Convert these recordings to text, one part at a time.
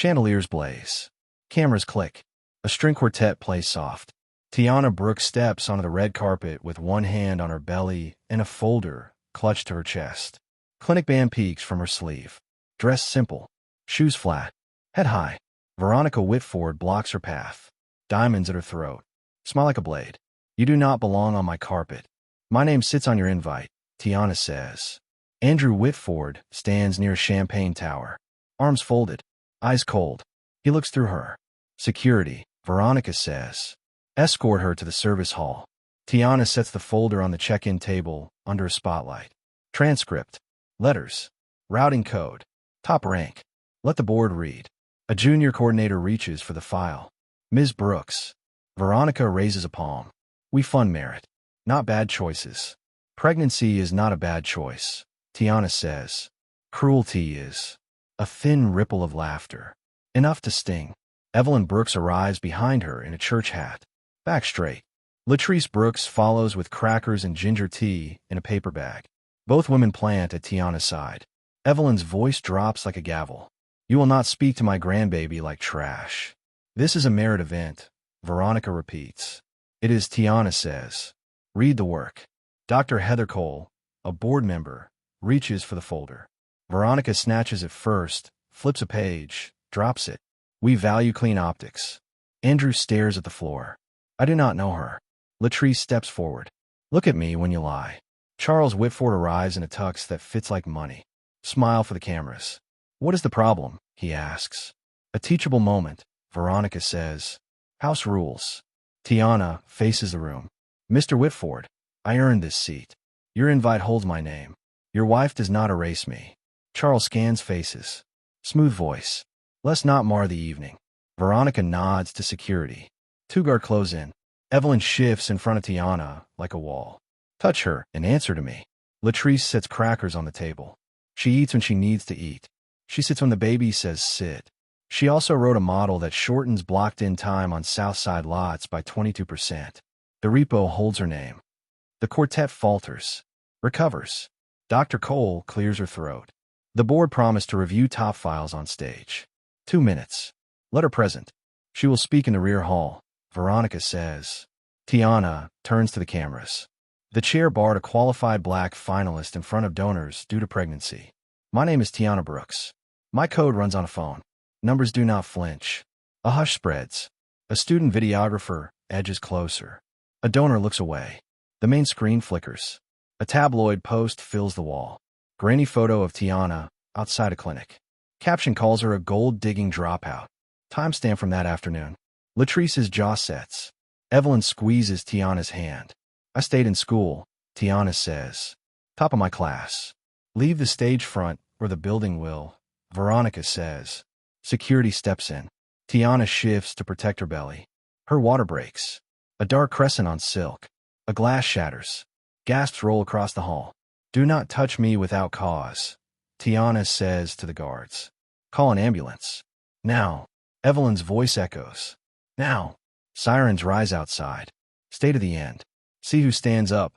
Chandeliers blaze. Cameras click. A string quartet plays soft. Tiana Brooks steps onto the red carpet with one hand on her belly and a folder clutched to her chest. Clinic band peeks from her sleeve. Dress simple. Shoes flat. Head high. Veronica Whitford blocks her path. Diamonds at her throat. Smile like a blade. You do not belong on my carpet. My name sits on your invite, Tiana says. Andrew Whitford stands near a champagne tower. Arms folded. Eyes cold. He looks through her. Security, Veronica says. Escort her to the service hall. Tiana sets the folder on the check-in table under a spotlight. Transcript. Letters. Routing code. Top rank. Let the board read. A junior coordinator reaches for the file. Ms. Brooks. Veronica raises a palm. We fund merit. Not bad choices. Pregnancy is not a bad choice, Tiana says. Cruelty is. A thin ripple of laughter. Enough to sting. Evelyn Brooks arrives behind her in a church hat. Back straight. Latrice Brooks follows with crackers and ginger tea in a paper bag. Both women plant at Tiana's side. Evelyn's voice drops like a gavel. You will not speak to my grandbaby like trash. This is a merit event, Veronica repeats. It is, Tiana says. Read the work. Dr. Heather Cole, a board member, reaches for the folder. Veronica snatches it first, flips a page, drops it. We value clean optics. Andrew stares at the floor. I do not know her. Latrice steps forward. Look at me when you lie. Charles Whitford arrives in a tux that fits like money. Smile for the cameras. What is the problem? He asks. A teachable moment, Veronica says. House rules. Tiana faces the room. Mr. Whitford, I earned this seat. Your invite holds my name. Your wife does not erase me. Charles scans faces. Smooth voice. Let's not mar the evening. Veronica nods to security. Two guard close in. Evelyn shifts in front of Tiana like a wall. Touch her and answer to me. Latrice sets crackers on the table. She eats when she needs to eat. She sits when the baby says sit. She also wrote a model that shortens blocked-in time on South Side lots by 22%. The repo holds her name. The quartet falters. Recovers. Dr. Cole clears her throat. The board promised to review top files on stage. 2 minutes. Let her present. She will speak in the rear hall, Veronica says. Tiana turns to the cameras. The chair barred a qualified black finalist in front of donors due to pregnancy. My name is Tiana Brooks. My code runs on a phone. Numbers do not flinch. A hush spreads. A student videographer edges closer. A donor looks away. The main screen flickers. A tabloid post fills the wall. Grainy photo of Tiana outside a clinic. Caption calls her a gold-digging dropout. Timestamp from that afternoon. Latrice's jaw sets. Evelyn squeezes Tiana's hand. I stayed in school, Tiana says. Top of my class. Leave the stage front or the building will, Veronica says. Security steps in. Tiana shifts to protect her belly. Her water breaks. A dark crescent on silk. A glass shatters. Gasps roll across the hall. Do not touch me without cause, Tiana says to the guards. Call an ambulance. Now. Evelyn's voice echoes. Now. Sirens rise outside. Stay to the end. See who stands up,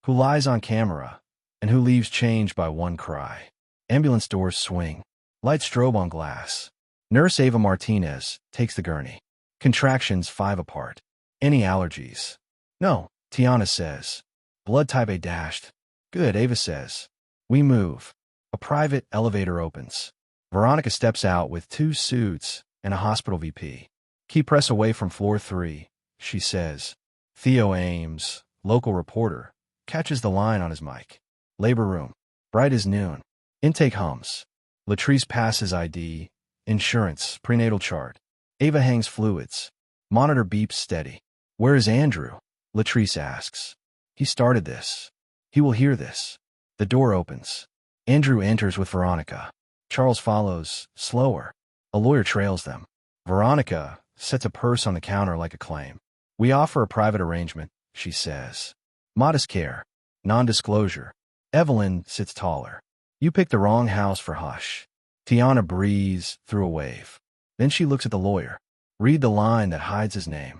who lies on camera, and who leaves changed by one cry. Ambulance doors swing. Light strobe on glass. Nurse Ava Martinez takes the gurney. Contractions 5 apart. Any allergies? No, Tiana says. Blood type A dashed. Good, Ava says. We move. A private elevator opens. Veronica steps out with 2 suits and a hospital VP. Keep press away from floor 3, she says. Theo Ames, local reporter, catches the line on his mic. Labor room. Bright as noon. Intake hums. Latrice passes ID. Insurance. Prenatal chart. Ava hangs fluids. Monitor beeps steady. Where is Andrew? Latrice asks. He started this. He will hear this. The door opens. Andrew enters with Veronica. Charles follows, slower. A lawyer trails them. Veronica sets a purse on the counter like a claim. We offer a private arrangement, she says. Modest care. Non-disclosure. Evelyn sits taller. You picked the wrong house for hush. Tiana breathes through a wave. Then she looks at the lawyer. Read the line that hides his name.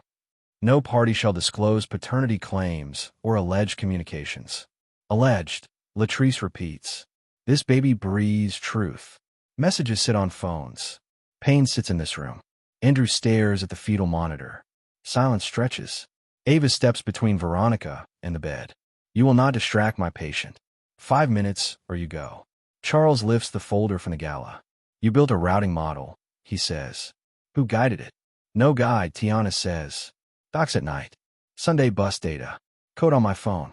No party shall disclose paternity claims or alleged communications. Alleged, Latrice repeats. This baby breathes truth. Messages sit on phones. Pain sits in this room. Andrew stares at the fetal monitor. Silence stretches. Ava steps between Veronica and the bed. You will not distract my patient. 5 minutes, or you go. Charles lifts the folder from the gala. You built a routing model, he says. Who guided it? No guide, Tiana says. Docs at night. Sunday bus data. Code on my phone.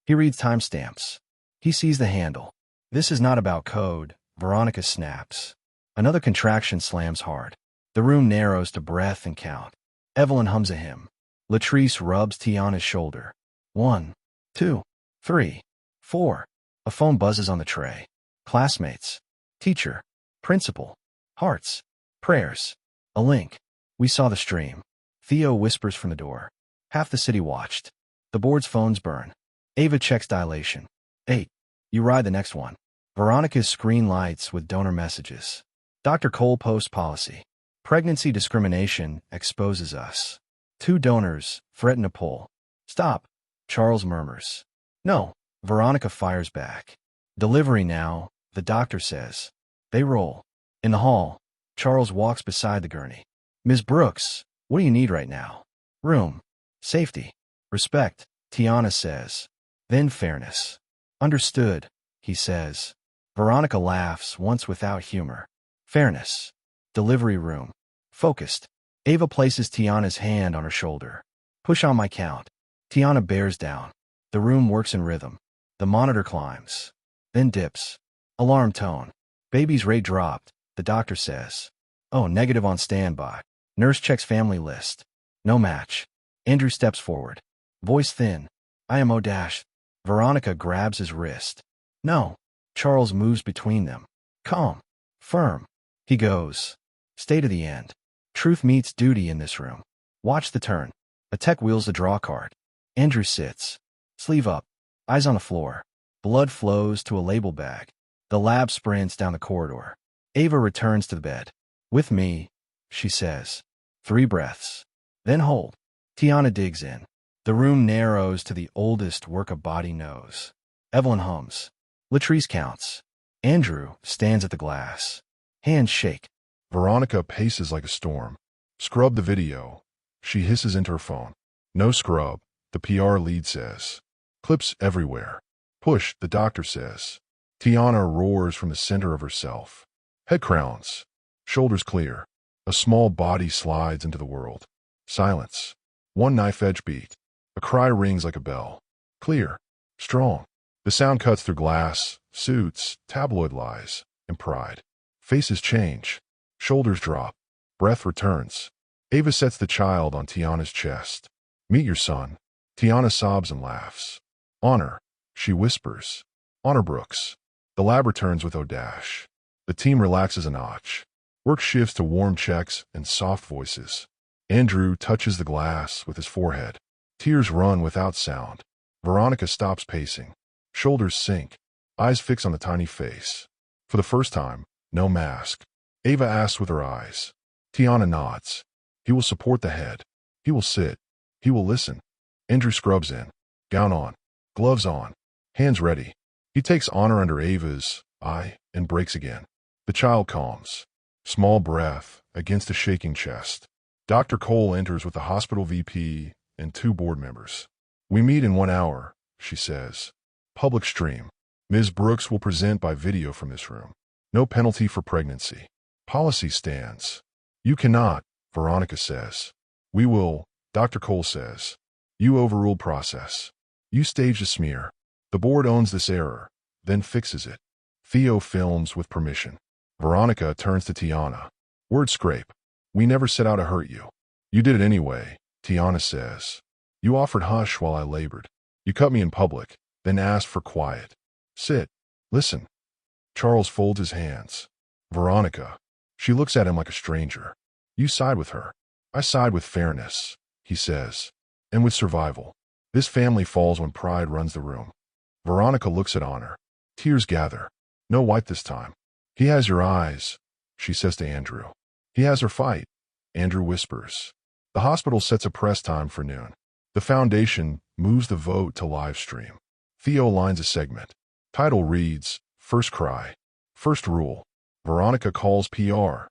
He reads timestamps. He sees the handle. This is not about code, Veronica snaps. Another contraction slams hard. The room narrows to breath and count. Evelyn hums a hymn. Latrice rubs Tiana's shoulder. 1, 2, 3, 4. A phone buzzes on the tray. Classmates. Teacher. Principal. Hearts. Prayers. A link. We saw the stream. Theo whispers from the door. Half the city watched. The board's phones burn. Ava checks dilation. 8. You ride the next one. Veronica's screen lights with donor messages. Dr. Cole posts policy. Pregnancy discrimination exposes us. 2 donors threaten to pull. Stop, Charles murmurs. No, Veronica fires back. Delivery now, the doctor says. They roll. In the hall, Charles walks beside the gurney. Ms. Brooks, what do you need right now? Room. Safety. Respect, Tiana says. Then fairness. Understood, he says. Veronica laughs, once without humor. Fairness. Delivery room. Focused. Ava places Tiana's hand on her shoulder. Push on my count. Tiana bears down. The room works in rhythm. The monitor climbs. Then dips. Alarm tone. Baby's rate dropped, the doctor says. Oh, negative on standby. Nurse checks family list. No match. Andrew steps forward. Voice thin. IMO dash. Veronica grabs his wrist. No. Charles moves between them. Calm. Firm. He goes. Stay to the end. Truth meets duty in this room. Watch the turn. A tech wheels the draw card. Andrew sits. Sleeve up. Eyes on the floor. Blood flows to a label bag. The lab sprints down the corridor. Ava returns to the bed. With me, she says. 3 breaths. Then hold. Tiana digs in. The room narrows to the oldest work a body knows. Evelyn hums. Latrice counts. Andrew stands at the glass. Hands shake. Veronica paces like a storm. Scrub the video. She hisses into her phone. No scrub, the PR lead says. Clips everywhere. Push, the doctor says. Tiana roars from the center of herself. Head crowns. Shoulders clear. A small body slides into the world. Silence. One knife-edge beat. A cry rings like a bell. Clear. Strong. The sound cuts through glass, suits, tabloid lies, and pride. Faces change. Shoulders drop. Breath returns. Ava sets the child on Tiana's chest. Meet your son. Tiana sobs and laughs. Honor, she whispers. Honor Brooks. The lab returns with O'Dash. The team relaxes a notch. Work shifts to warm checks and soft voices. Andrew touches the glass with his forehead. Tears run without sound. Veronica stops pacing. Shoulders sink. Eyes fix on the tiny face. For the first time, no mask. Ava asks with her eyes. Tiana nods. He will support the head. He will sit. He will listen. Andrew scrubs in. Gown on. Gloves on. Hands ready. He takes honor under Ava's eye and breaks again. The child calms. Small breath against a shaking chest. Dr. Cole enters with the hospital VP and 2 board members. We meet in 1 hour, she says. Public stream. Ms. Brooks will present by video from this room. No penalty for pregnancy. Policy stands. You cannot, Veronica says. We will, Dr. Cole says. You overruled process. You staged a smear. The board owns this error, then fixes it. Theo films with permission. Veronica turns to Tiana. Word scrape. We never set out to hurt you. You did it anyway, Tiana says. You offered hush while I labored. You cut me in public, then asked for quiet. Sit. Listen. Charles folds his hands. Veronica. She looks at him like a stranger. You side with her. I side with fairness, he says. And with survival. This family falls when pride runs the room. Veronica looks at Honor. Tears gather. No wipe this time. He has your eyes, she says to Andrew. He has her fight, Andrew whispers. The hospital sets a press time for noon. The foundation moves the vote to live stream. Theo lines a segment. Title reads, First Cry. First Rule. Veronica calls PR.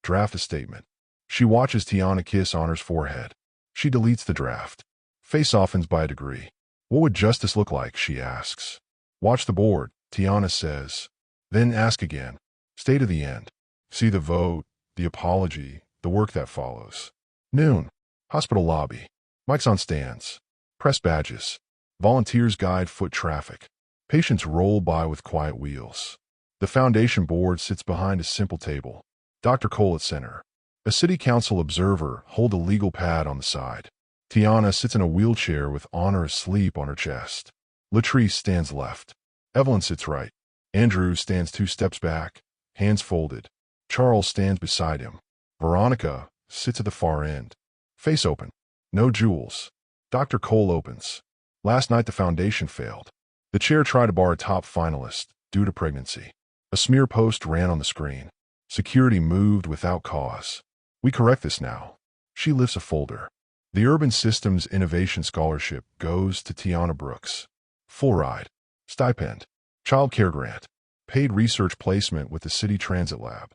Draft a statement. She watches Tiana kiss Honor's forehead. She deletes the draft. Face softens by a degree. What would justice look like, she asks. Watch the board, Tiana says. Then ask again. Stay to the end. See the vote, the apology, the work that follows. Noon. Hospital lobby. Mics on stands. Press badges. Volunteers guide foot traffic. Patients roll by with quiet wheels. The foundation board sits behind a simple table. Dr. Cole at center. A city council observer holds a legal pad on the side. Tiana sits in a wheelchair with Honor asleep on her chest. Latrice stands left. Evelyn sits right. Andrew stands 2 steps back, hands folded. Charles stands beside him. Veronica sits at the far end. Face open. No jewels. Dr. Cole opens. Last night the foundation failed. The chair tried to bar a top finalist due to pregnancy. A smear post ran on the screen. Security moved without cause. We correct this now. She lifts a folder. The Urban Systems Innovation Scholarship goes to Tiana Brooks. Full ride. Stipend. Child care grant. Paid research placement with the City Transit Lab.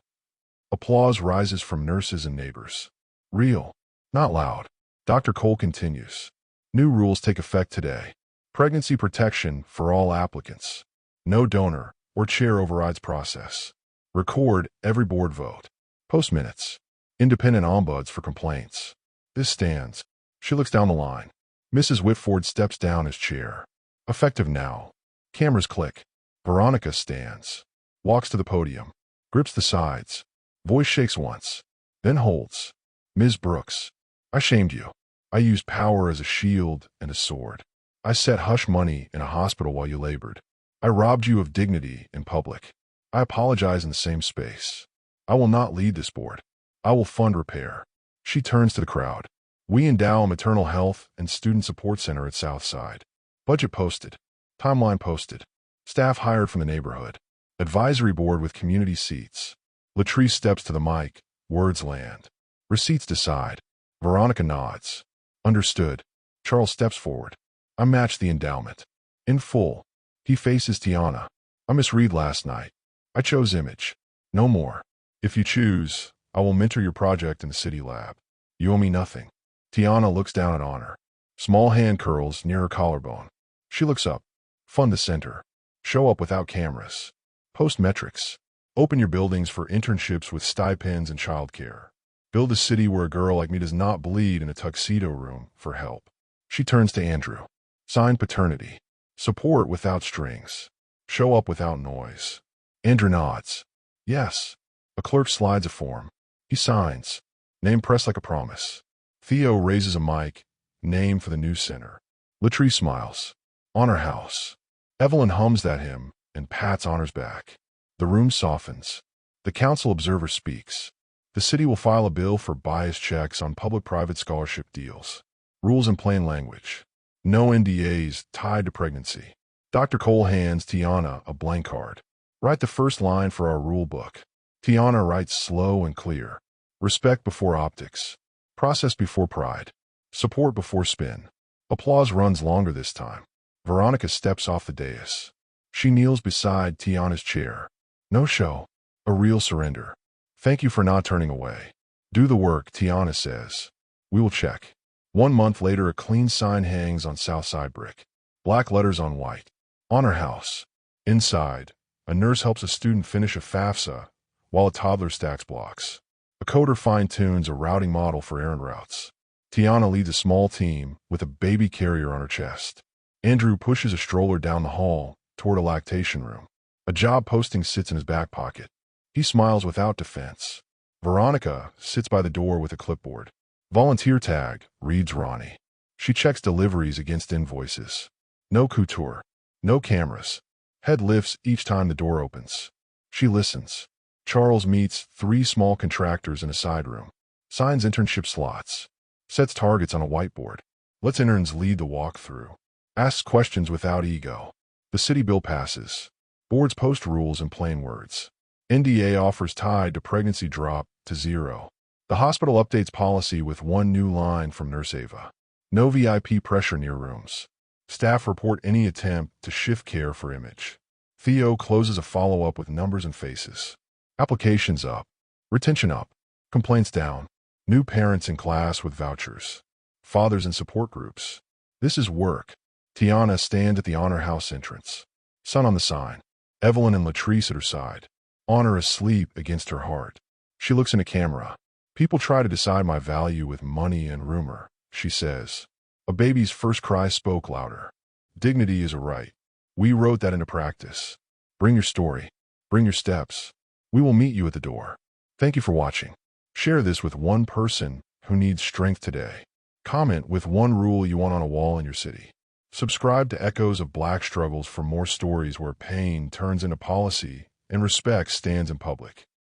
Applause rises from nurses and neighbors. Real. Not loud. Dr. Cole continues. New rules take effect today. Pregnancy protection for all applicants. No donor or chair overrides process. Record every board vote. Post minutes. Independent ombuds for complaints. This stands. She looks down the line. Mrs. Whitford steps down as chair. Effective now. Cameras click. Veronica stands. Walks to the podium. Grips the sides. Voice shakes once. Then holds. Ms. Brooks. I shamed you. I used power as a shield and a sword. I set hush money in a hospital while you labored. I robbed you of dignity in public. I apologize in the same space. I will not lead this board. I will fund repair. She turns to the crowd. We endow a maternal health and student support center at Southside. Budget posted. Timeline posted. Staff hired from the neighborhood. Advisory board with community seats. Latrice steps to the mic. Words land. Receipts decide. Veronica nods. Understood. Charles steps forward. I match the endowment. In full. He faces Tiana. I misread last night. I chose image. No more. If you choose, I will mentor your project in the city lab. You owe me nothing. Tiana looks down at Honor. Small hand curls near her collarbone. She looks up. Fund the center. Show up without cameras. Post metrics. Open your buildings for internships with stipends and childcare. Build a city where a girl like me does not bleed in a tuxedo room for help. She turns to Andrew. Sign paternity. Support without strings. Show up without noise. Andrew nods. Yes. A clerk slides a form. He signs. Name pressed like a promise. Theo raises a mic. Name for the news center. Latrice smiles. Honor House. Evelyn hums that hymn and pats Honor's back. The room softens. The council observer speaks. The city will file a bill for bias checks on public-private scholarship deals. Rules in plain language. No NDAs tied to pregnancy. Dr. Cole hands Tiana a blank card. Write the first line for our rule book. Tiana writes slow and clear. Respect before optics. Process before pride. Support before spin. Applause runs longer this time. Veronica steps off the dais. She kneels beside Tiana's chair. No show. A real surrender. Thank you for not turning away. Do the work, Tiana says. We will check. 1 month later, a clean sign hangs on Southside brick. Black letters on white. Honor House. Inside, a nurse helps a student finish a FAFSA while a toddler stacks blocks. A coder fine-tunes a routing model for errand routes. Tiana leads a small team with a baby carrier on her chest. Andrew pushes a stroller down the hall toward a lactation room. A job posting sits in his back pocket. He smiles without defense. Veronica sits by the door with a clipboard. Volunteer tag, reads Ronnie. She checks deliveries against invoices. No couture. No cameras. Head lifts each time the door opens. She listens. Charles meets 3 small contractors in a side room. Signs internship slots. Sets targets on a whiteboard. Lets interns lead the walkthrough. Asks questions without ego. The city bill passes. Boards post rules in plain words. NDA offers tied to pregnancy drop to 0. The hospital updates policy with 1 new line from Nurse Ava. No VIP pressure near rooms. Staff report any attempt to shift care for image. Theo closes a follow-up with numbers and faces. Applications up. Retention up. Complaints down. New parents in class with vouchers. Fathers in support groups. This is work. Tiana stands at the honor house entrance. Sun on the sign. Evelyn and Latrice at her side. Honor asleep against her heart. She looks in a camera. People try to decide my value with money and rumor, she says. A baby's first cry spoke louder. Dignity is a right. We wrote that into practice. Bring your story. Bring your steps. We will meet you at the door. Thank you for watching. Share this with one person who needs strength today. Comment with one rule you want on a wall in your city. Subscribe to Echoes of Black Struggles for more stories where pain turns into policy and respect stands in public.